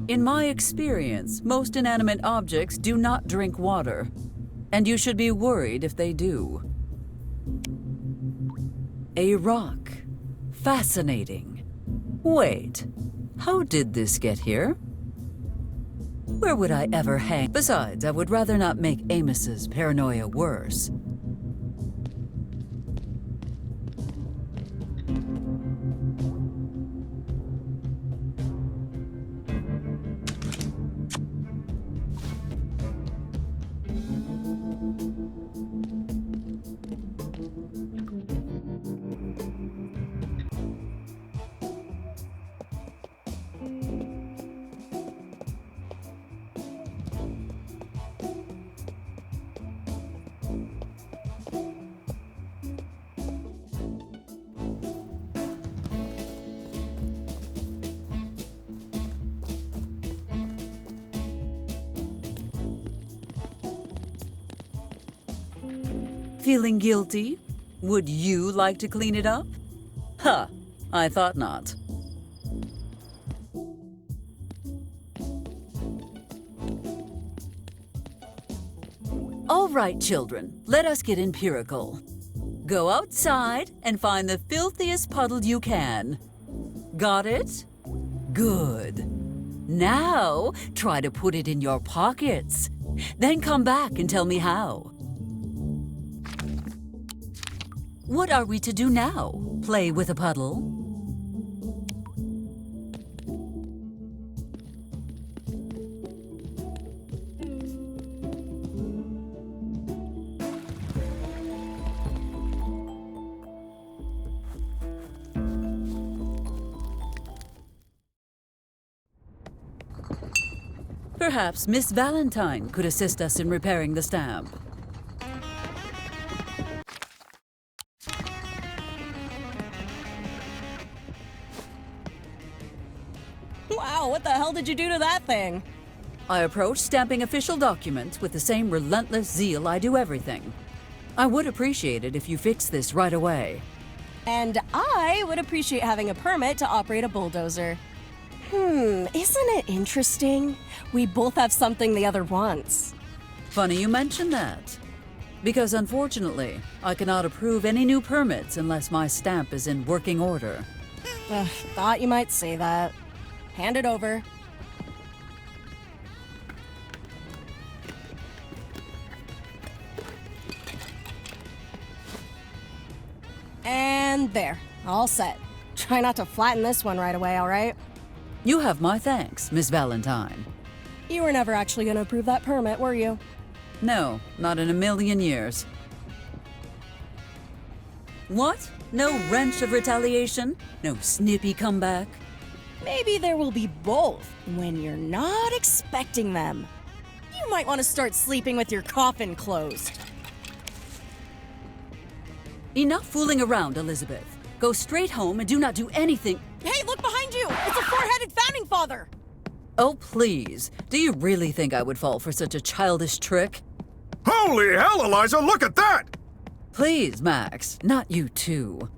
In my experience, most inanimate objects do not drink water, and you should be worried if they do. A rock. Fascinating. Wait, how did this get here? Where would I ever hang? Besides, I would rather not make Amos's paranoia worse. Feeling guilty? Would you like to clean it up? Huh, I thought not. All right, children, let us get empirical. Go outside and find the filthiest puddle you can. Got it? Good. Now, try to put it in your pockets. Then come back and tell me how. What are we to do now? Play with a puddle? Perhaps Miss Valentine could assist us in repairing the stamp. Wow, what the hell did you do to that thing? I approach stamping official documents with the same relentless zeal I do everything. I would appreciate it if you fix this right away. And I would appreciate having a permit to operate a bulldozer. Isn't it interesting? We both have something the other wants. Funny you mention that. Because unfortunately, I cannot approve any new permits unless my stamp is in working order. Thought you might say that. Hand it over. And there, all set. Try not to flatten this one right away, all right? You have my thanks, Miss Valentine. You were never actually going to approve that permit, were you? No, not in a million years. What? No wrench of retaliation? No snippy comeback? Maybe there will be both when you're not expecting them. You might want to start sleeping with your coffin closed. Enough fooling around, Elizabeth. Go straight home and do not do anything. Hey, look behind you! It's a four-headed founding father! Oh, please. Do you really think I would fall for such a childish trick? Holy hell, Eliza, look at that! Please, Max, not you too.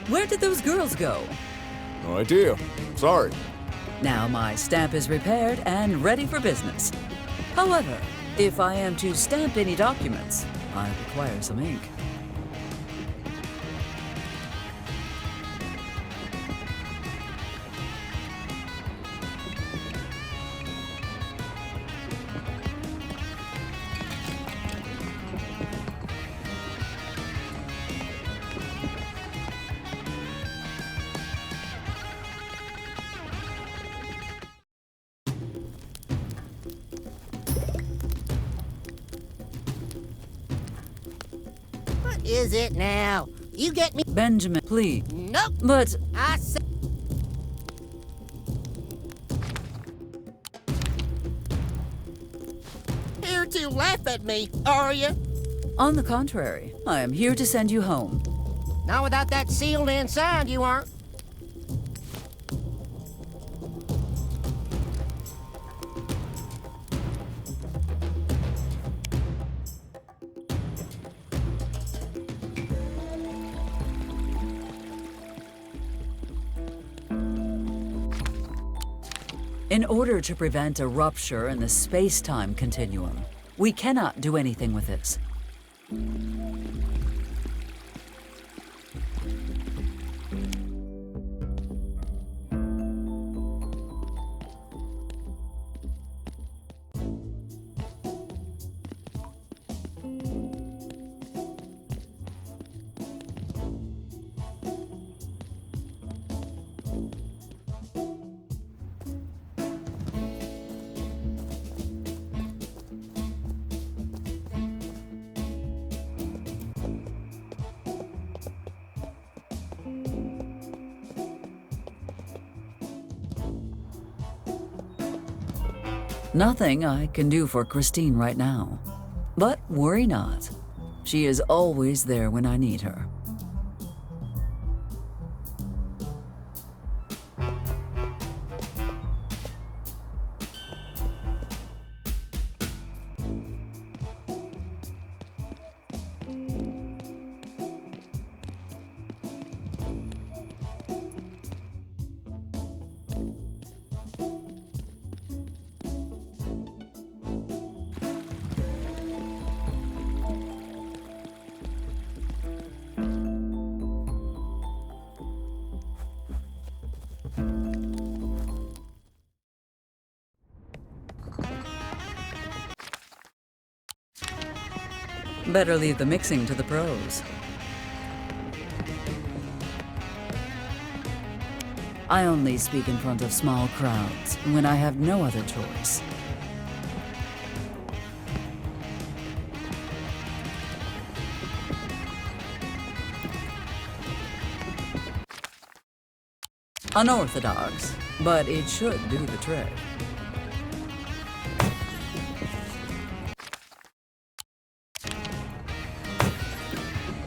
Where did those girls go? No idea. Sorry. Now my stamp is repaired and ready for business. However, if I am to stamp any documents, I require some ink. Is it now? You get me? Benjamin, please. Nope. But I said. Here to laugh at me, are you? on the contrary, I am here to send you home. Not without that sealed inside, you aren't. In order to prevent a rupture in the space-time continuum, we cannot do anything with this. Nothing I can do for Christine right now. But worry not. She is always there when I need her. Better leave the mixing to the pros. I only speak in front of small crowds when I have no other choice. Unorthodox, but it should do the trick.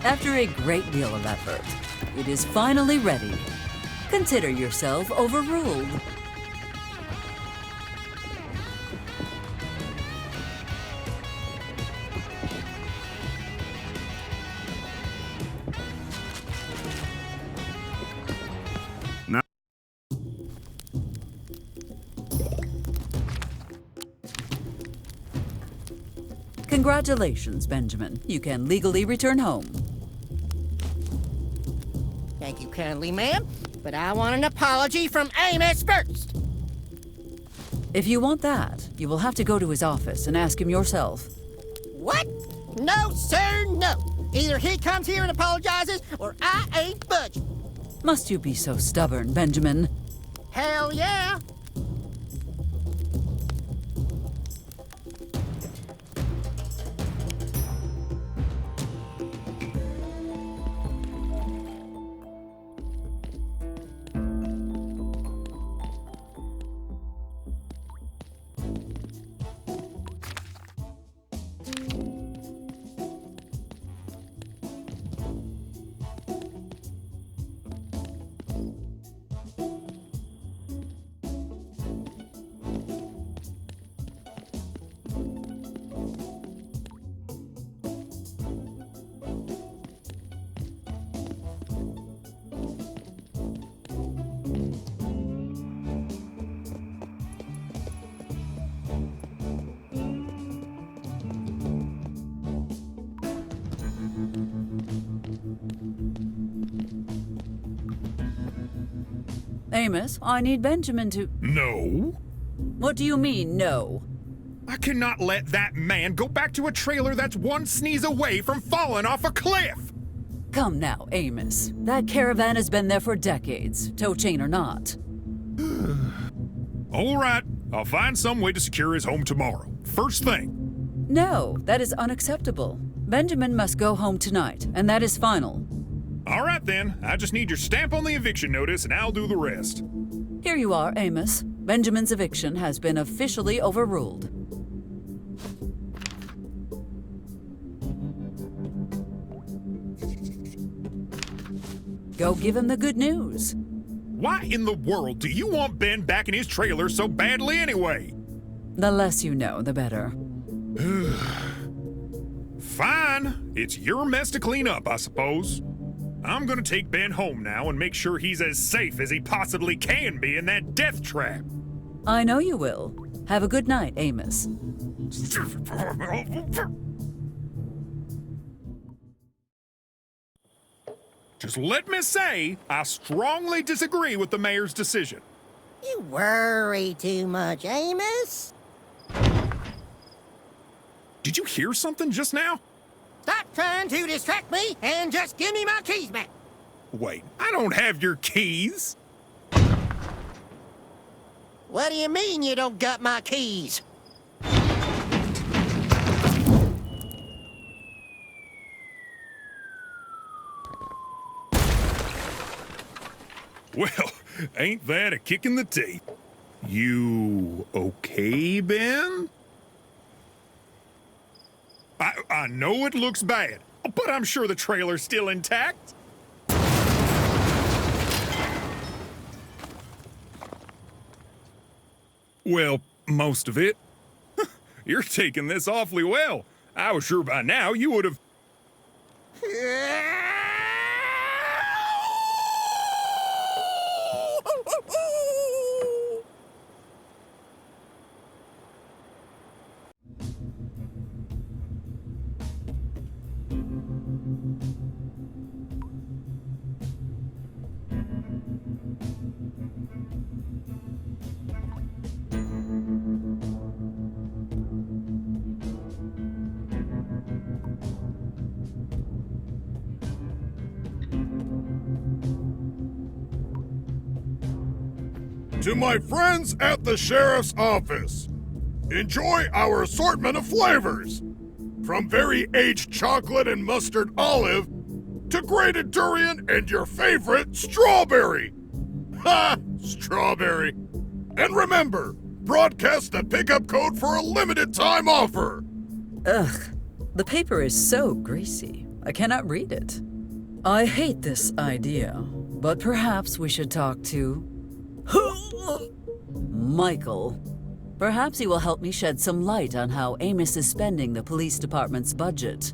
After a great deal of effort, it is finally ready. Consider yourself overruled. No. Congratulations, Benjamin. You can legally return home. Thank you kindly, ma'am. But I want an apology from Amos first. If you want that, you will have to go to his office and ask him yourself. What? No, sir, no. Either he comes here and apologizes, or I ain't budging. Must you be so stubborn, Benjamin? Hell yeah. Amos, I need Benjamin to... No. What do you mean, no? I cannot let that man go back to a trailer that's one sneeze away from falling off a cliff. Come now, Amos. That caravan has been there for decades, tow chain or not. All right, I'll find some way to secure his home tomorrow. First thing. No, that is unacceptable. Benjamin must go home tonight, and that is final. All right then, I just need your stamp on the eviction notice and I'll do the rest. Here you are, Amos. Benjamin's eviction has been officially overruled. Go give him the good news. Why in the world do you want Ben back in his trailer so badly anyway? The less you know, the better. Fine, it's your mess to clean up, I suppose. I'm gonna take Ben home now and make sure he's as safe as he possibly can be in that death trap. I know you will. Have a good night, Amos. Just let me say, I strongly disagree with the mayor's decision. You worry too much, Amos. Did you hear something just now? Stop trying to distract me and just give me my keys back. Wait, I don't have your keys. What do you mean you don't got my keys? Well, ain't that a kick in the teeth? You okay, Ben? I know it looks bad, but I'm sure the trailer's still intact. Well, most of it. You're taking this awfully well. I was sure by now you would have... To my friends at the sheriff's office, enjoy our assortment of flavors. From very aged chocolate and mustard olive to grated durian and your favorite strawberry. Ha! Strawberry. And remember, broadcast the pickup code for a limited time offer. Ugh, the paper is so greasy. I cannot read it. I hate this idea, but perhaps we should talk to Michael. Perhaps he will help me shed some light on how Amos is spending the police department's budget.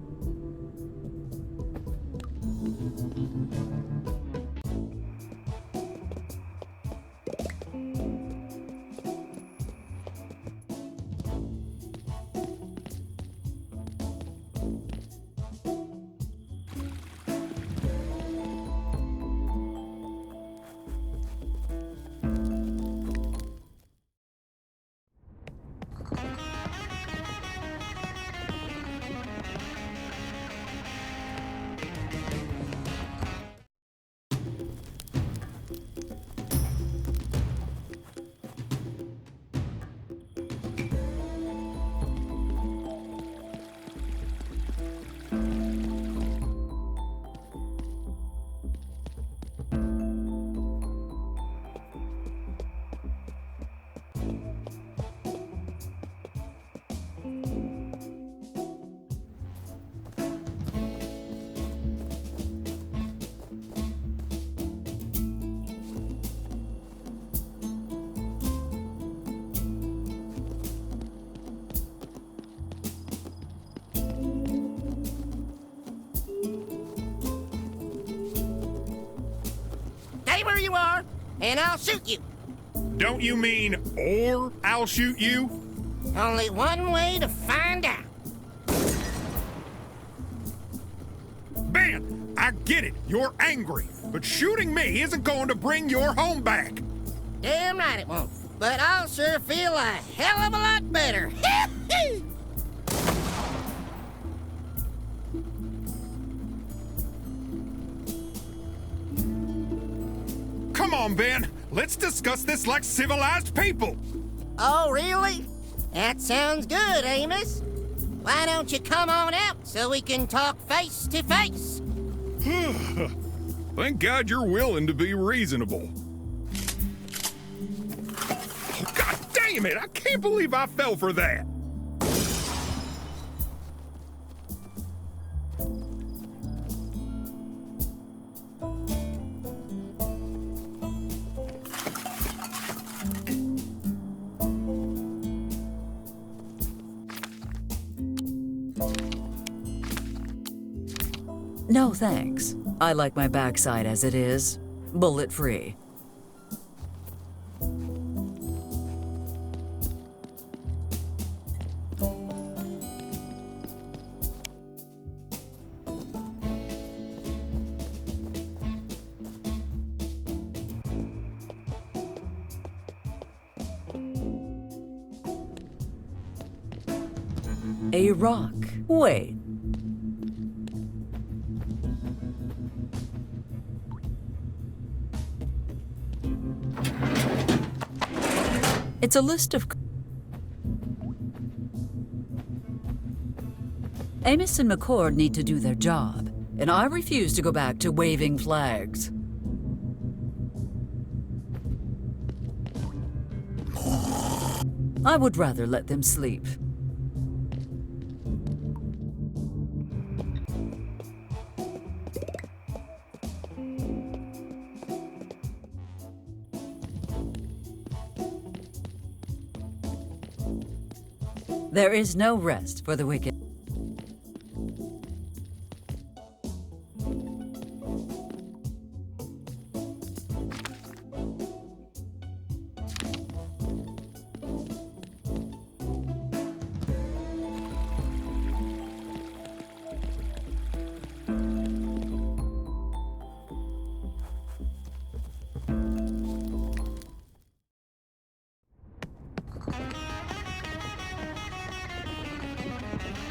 Stay where you are, and I'll shoot you. Don't you mean, or I'll shoot you? Only one way to find out. Ben, I get it. You're angry. But shooting me isn't going to bring your home back. Damn right it won't. But I'll sure feel a hell of a lot better. Come on, Ben. Let's discuss this like civilized people. Oh, really? That sounds good, Amos. Why don't you come on out so we can talk face to face? Thank God you're willing to be reasonable. Oh, God damn it! I can't believe I fell for that. No, thanks. I like my backside as it is, bullet-free. A rock. Wait. It's a list of... Amos and McCord need to do their job, and I refuse to go back to waving flags. I would rather let them sleep. There is no rest for the wicked.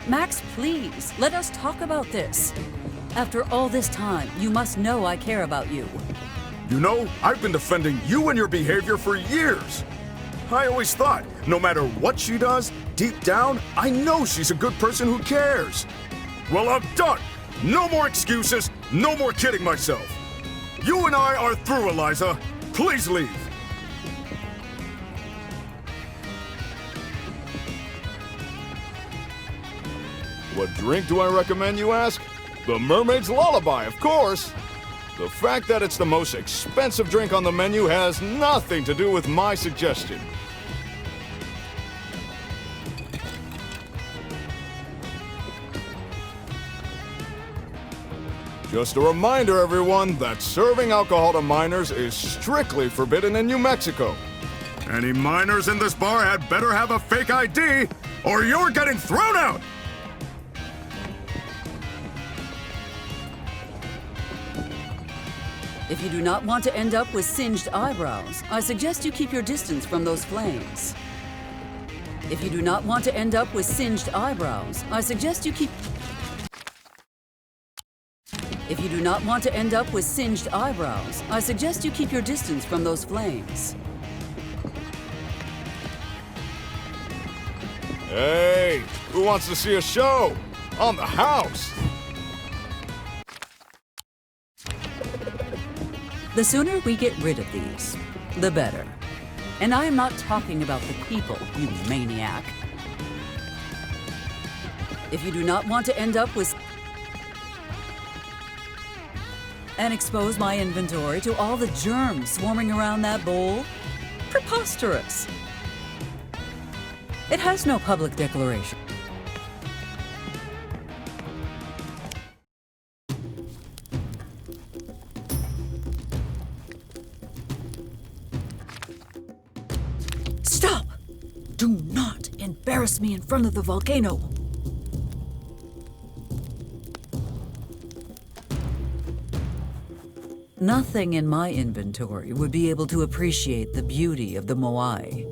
Max, please, let us talk about this. After all this time, you must know I care about you. You know, I've been defending you and your behavior for years. I always thought, no matter what she does, deep down, I know she's a good person who cares. Well, I'm done. No more excuses, no more kidding myself. You and I are through, Eliza. Please leave. What drink do I recommend, you ask? The Mermaid's Lullaby, of course. The fact that it's the most expensive drink on the menu has nothing to do with my suggestion. Just a reminder, everyone, that serving alcohol to minors is strictly forbidden in New Mexico. Any minors in this bar had better have a fake ID, or you're getting thrown out! If you do not want to end up with singed eyebrows, I suggest you keep your distance from those flames. If you do not want to end up with singed eyebrows, I suggest you keep... If you do not want to end up with singed eyebrows, I suggest you keep your distance from those flames. Hey, who wants to see a show? On the house! The sooner we get rid of these, the better. And I am not talking about the people, you maniac. If you do not want to end up with... and expose my inventory to all the germs swarming around that bowl, preposterous. It has no public declaration. Stop! Do not embarrass me in front of the volcano. Nothing in my inventory would be able to appreciate the beauty of the Moai.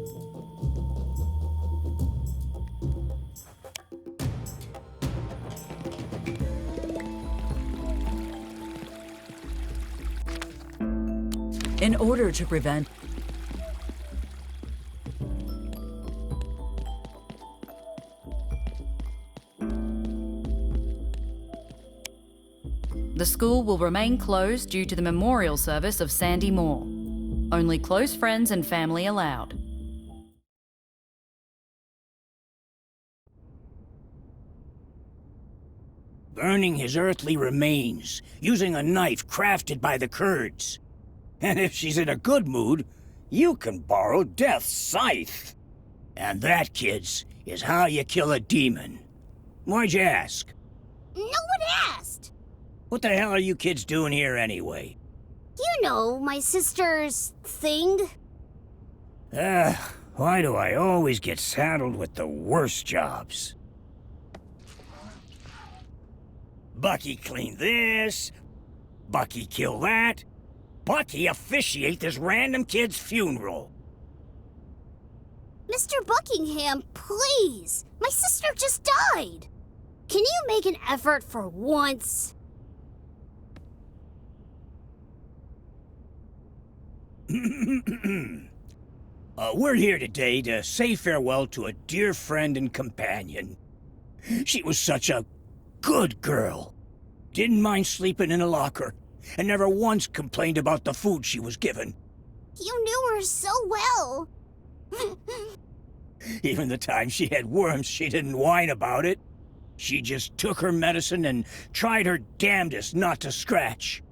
In order to prevent the school will remain closed due to the memorial service of Sandy Moore. Only close friends and family allowed. Burning his earthly remains, using a knife crafted by the Kurds. And if she's in a good mood, you can borrow Death's scythe. And that, kids, is how you kill a demon. Why'd you ask? No one asked. What the hell are you kids doing here anyway? You know, my sister's thing. Why do I always get saddled with the worst jobs? Bucky clean this, Bucky kill that, Bucky officiate this random kid's funeral. Mr. Buckingham, please! My sister just died! Can you make an effort for once? We're here today to say farewell to a dear friend and companion. She was such a good girl. Didn't mind sleeping in a locker, and never once complained about the food she was given. You knew her so well. Even the time she had worms, she didn't whine about it. She just took her medicine and tried her damnedest not to scratch.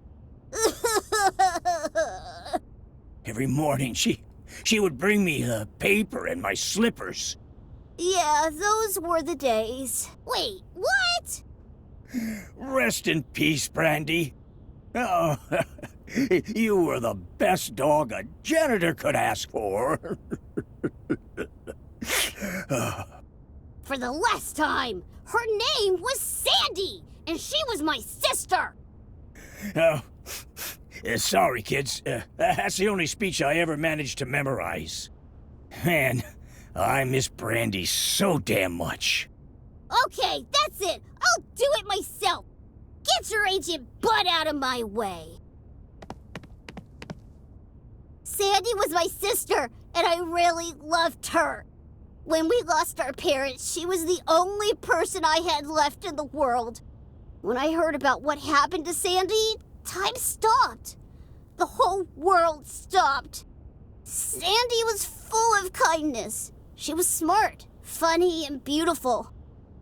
Every morning, she would bring me a paper and my slippers. Yeah, those were the days. Wait, what? Rest in peace, Brandy. Oh, you were the best dog a janitor could ask for. For the last time, her name was Sandy, and she was my sister. Oh, sorry, kids. That's the only speech I ever managed to memorize. Man, I miss Brandy so damn much. Okay, that's it. I'll do it myself. Get your ancient butt out of my way. Sandy was my sister, and I really loved her. When we lost our parents, she was the only person I had left in the world. When I heard about what happened to Sandy, time stopped. The whole world stopped. Sandy was full of kindness. She was smart, funny, and beautiful.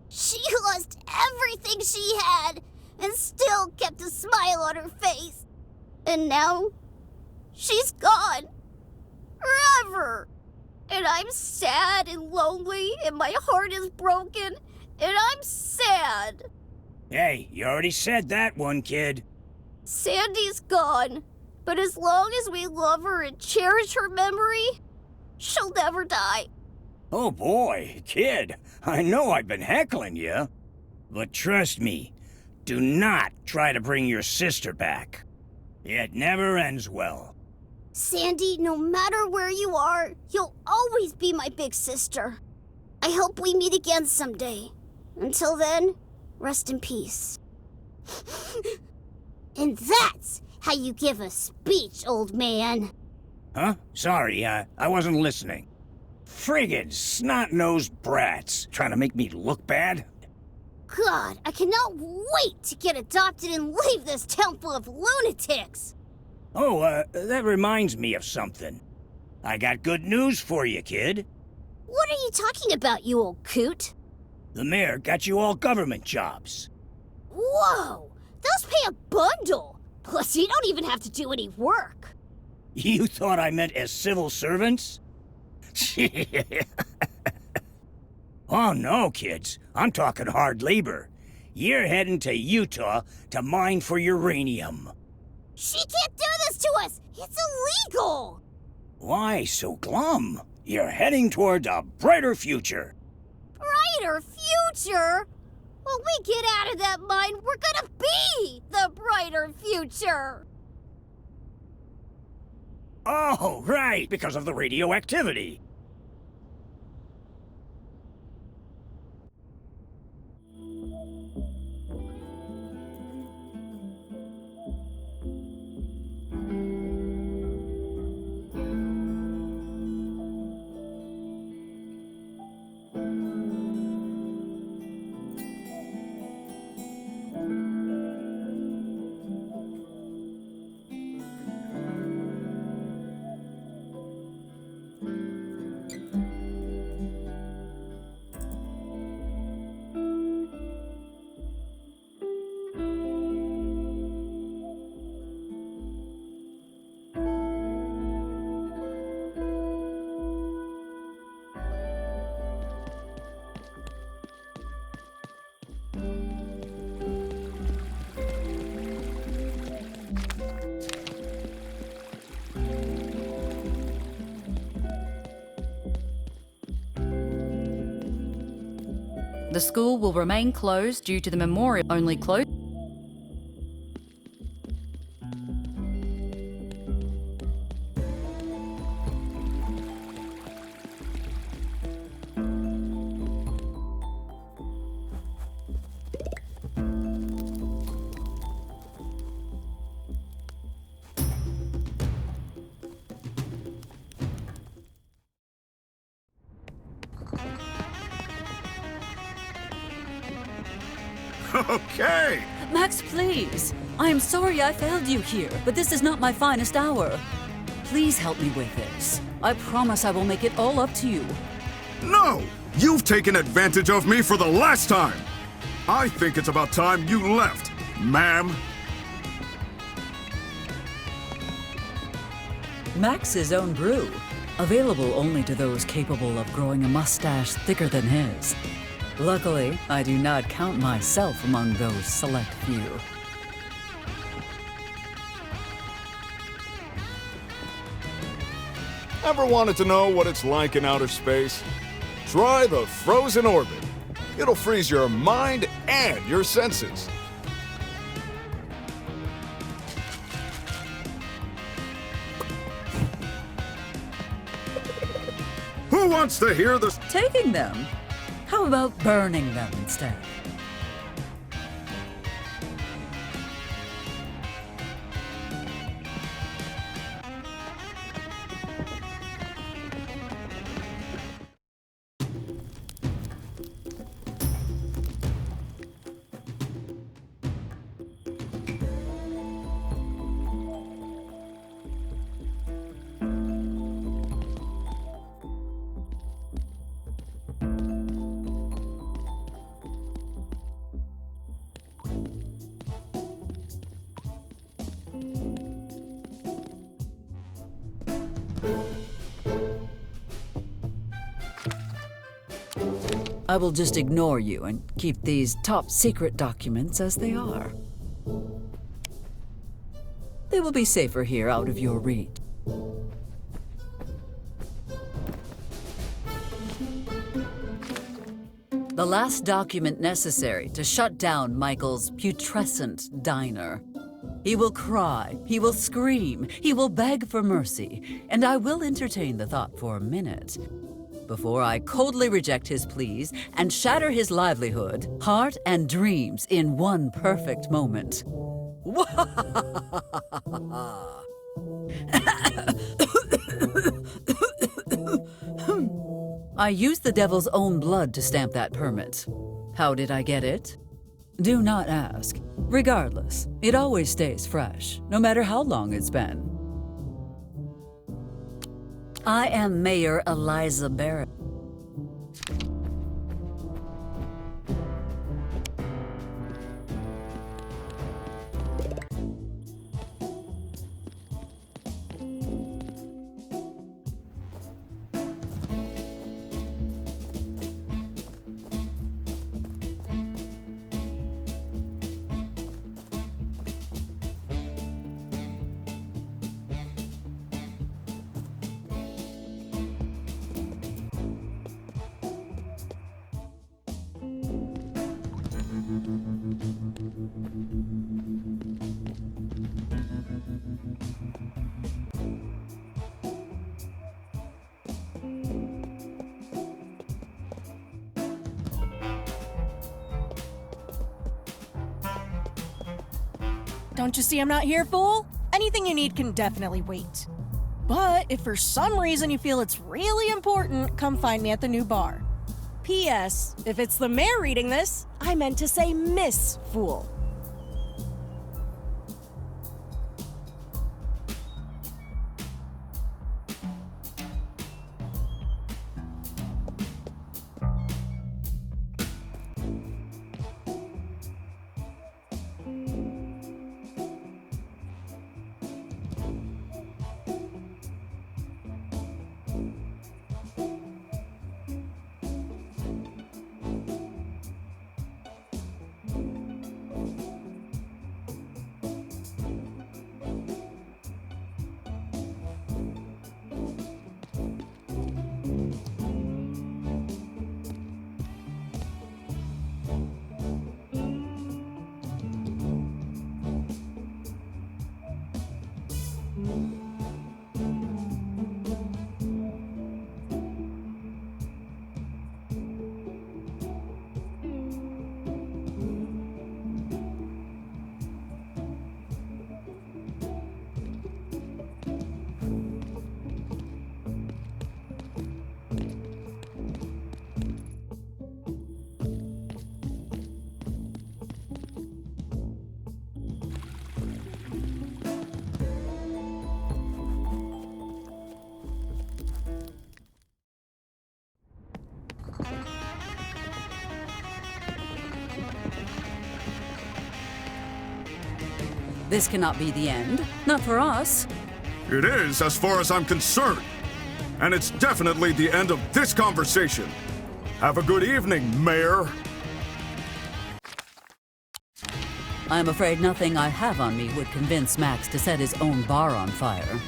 She lost everything she had and still kept a smile on her face. And now, she's gone. Forever. And I'm sad and lonely, and my heart is broken, and I'm sad. Hey, you already said that one, kid. Sandy's gone, but as long as we love her and cherish her memory, she'll never die. Oh boy, kid, I know I've been heckling you. But trust me, do not try to bring your sister back. It never ends well. Sandy, no matter where you are, you'll always be my big sister. I hope we meet again someday. Until then, rest in peace. And that's how you give a speech, old man. Huh? Sorry, I wasn't listening. Friggin' snot-nosed brats trying to make me look bad? God, I cannot wait to get adopted and leave this town full of lunatics. Oh, that reminds me of something. I got good news for you, kid. What are you talking about, you old coot? The mayor got you all government jobs. Whoa! Those pay a bundle! Plus, you don't even have to do any work. You thought I meant as civil servants? Oh no, kids. I'm talking hard labor. You're heading to Utah to mine for uranium. She can't do this to us! It's illegal! Why so glum? You're heading toward a brighter future. Brighter future? When we get out of that mine, we're gonna be the brighter future! Oh, right, because of the radioactivity. The school will remain closed due to the memorial only closed. Okay. Max, please. I am sorry I failed you here, but this is not my finest hour. Please help me with this. I promise I will make it all up to you. No! You've taken advantage of me for the last time! I think it's about time you left, ma'am. Max's own brew. Available only to those capable of growing a mustache thicker than his. Luckily, I do not count myself among those select few. Ever wanted to know what it's like in outer space? Try the frozen orbit. It'll freeze your mind and your senses. Who wants to hear this? Taking them? How about burning them instead? I will just ignore you and keep these top secret documents as they are. They will be safer here, out of your reach. The last document necessary to shut down Michael's putrescent diner. He will cry, he will scream, he will beg for mercy, and I will entertain the thought for a minute before I coldly reject his pleas and shatter his livelihood, heart, and dreams in one perfect moment. I used the devil's own blood to stamp that permit. How did I get it? Do not ask. Regardless, it always stays fresh, no matter how long it's been. I am Mayor Eliza Barrett. Don't you see I'm not here, fool? Anything you need can definitely wait. But if for some reason you feel it's really important, come find me at the new bar. P.S. If it's the mayor reading this, I meant to say Miss Fool. This cannot be the end. Not for us. It is, as far as I'm concerned. And it's definitely the end of this conversation. Have a good evening, Mayor. I'm afraid nothing I have on me would convince Max to set his own bar on fire.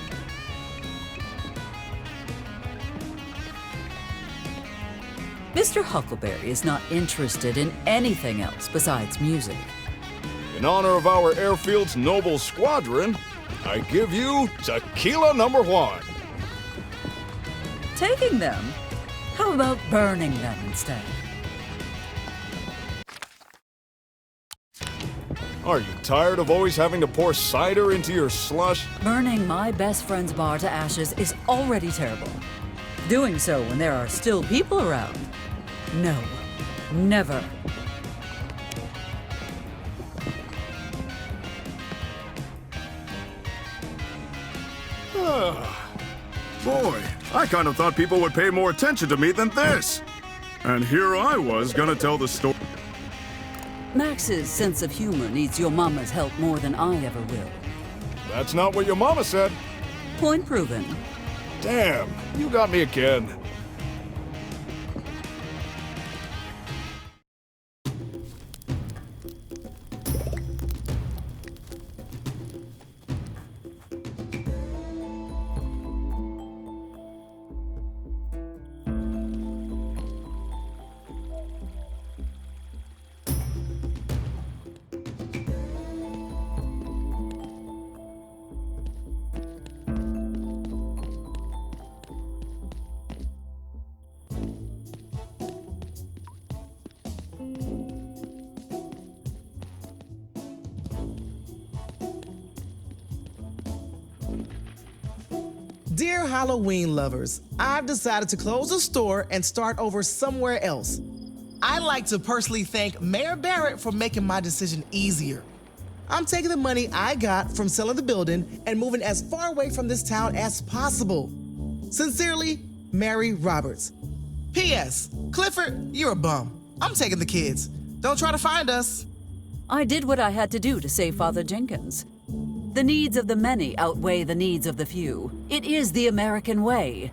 Mr. Huckleberry is not interested in anything else besides music. In honor of our airfield's noble squadron, I give you tequila #1. Taking them? How about burning them instead? Are you tired of always having to pour cider into your slush? Burning my best friend's bar to ashes is already terrible. Doing so when there are still people around? No, never. Boy, I kind of thought people would pay more attention to me than this. And here I was gonna tell the story. Max's sense of humor needs your mama's help more than I ever will. That's not what your mama said. Point proven. Damn, you got me again. Dear Halloween lovers, I've decided to close the store and start over somewhere else. I'd like to personally thank Mayor Barrett for making my decision easier. I'm taking the money I got from selling the building and moving as far away from this town as possible. Sincerely, Mary Roberts. P.S. Clifford, you're a bum. I'm taking the kids. Don't try to find us. I did what I had to do to save Father Jenkins. The needs of the many outweigh the needs of the few. It is the American way.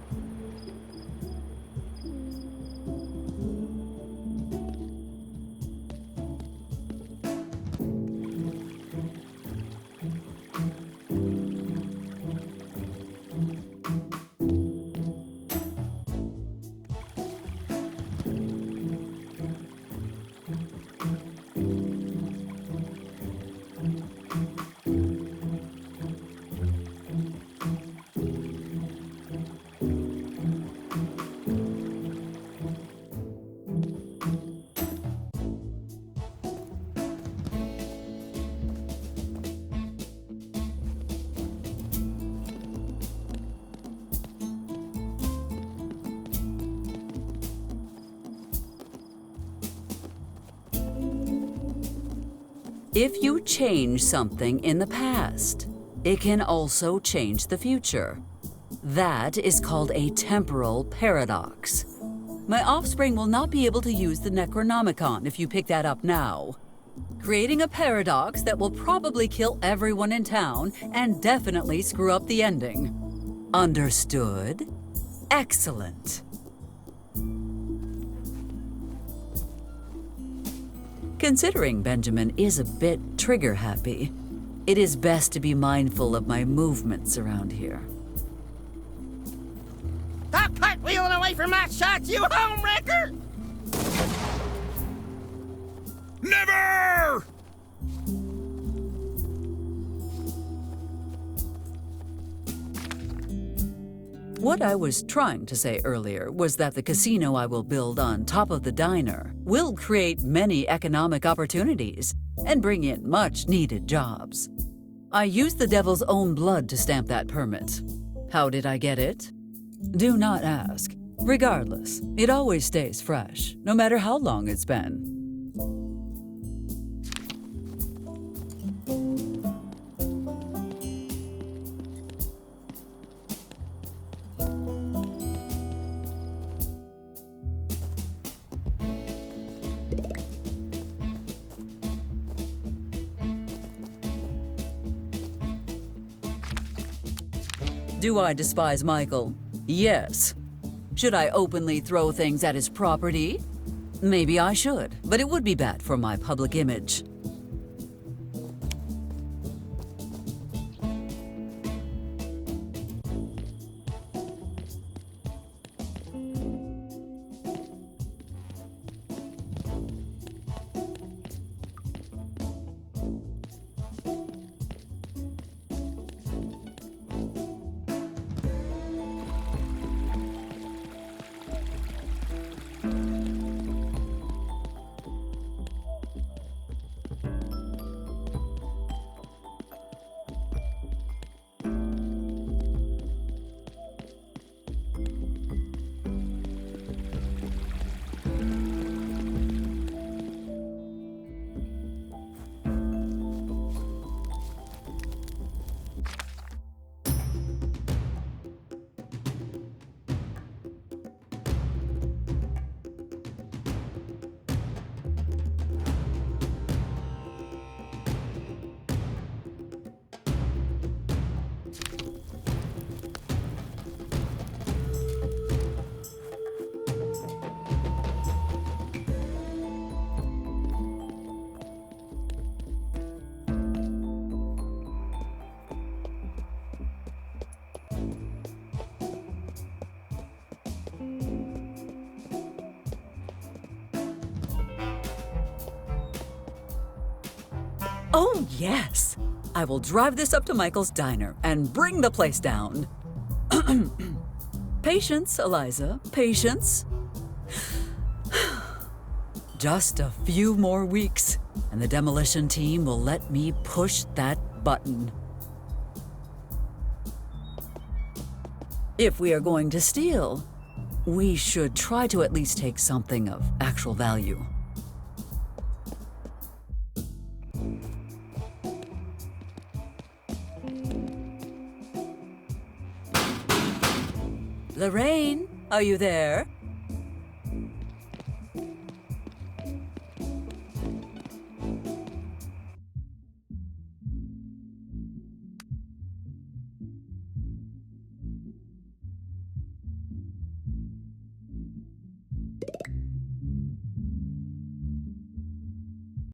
If you change something in the past, it can also change the future. That is called a temporal paradox. My offspring will not be able to use the Necronomicon if you pick that up now. Creating a paradox that will probably kill everyone in town and definitely screw up the ending. Understood? Excellent. Considering Benjamin is a bit trigger-happy, it is best to be mindful of my movements around here. Stop cartwheeling away from my shots, you homewrecker! Never! What I was trying to say earlier was that the casino I will build on top of the diner will create many economic opportunities and bring in much-needed jobs. I used the devil's own blood to stamp that permit. How did I get it? Do not ask. Regardless, it always stays fresh, no matter how long it's been. Do I despise Michael? Yes. Should I openly throw things at his property? Maybe I should, but it would be bad for my public image. Oh, yes! I will drive this up to Michael's diner and bring the place down. Patience, Eliza, patience. Just a few more weeks, and the demolition team will let me push that button. If we are going to steal, we should try to at least take something of actual value. Lorraine, are you there?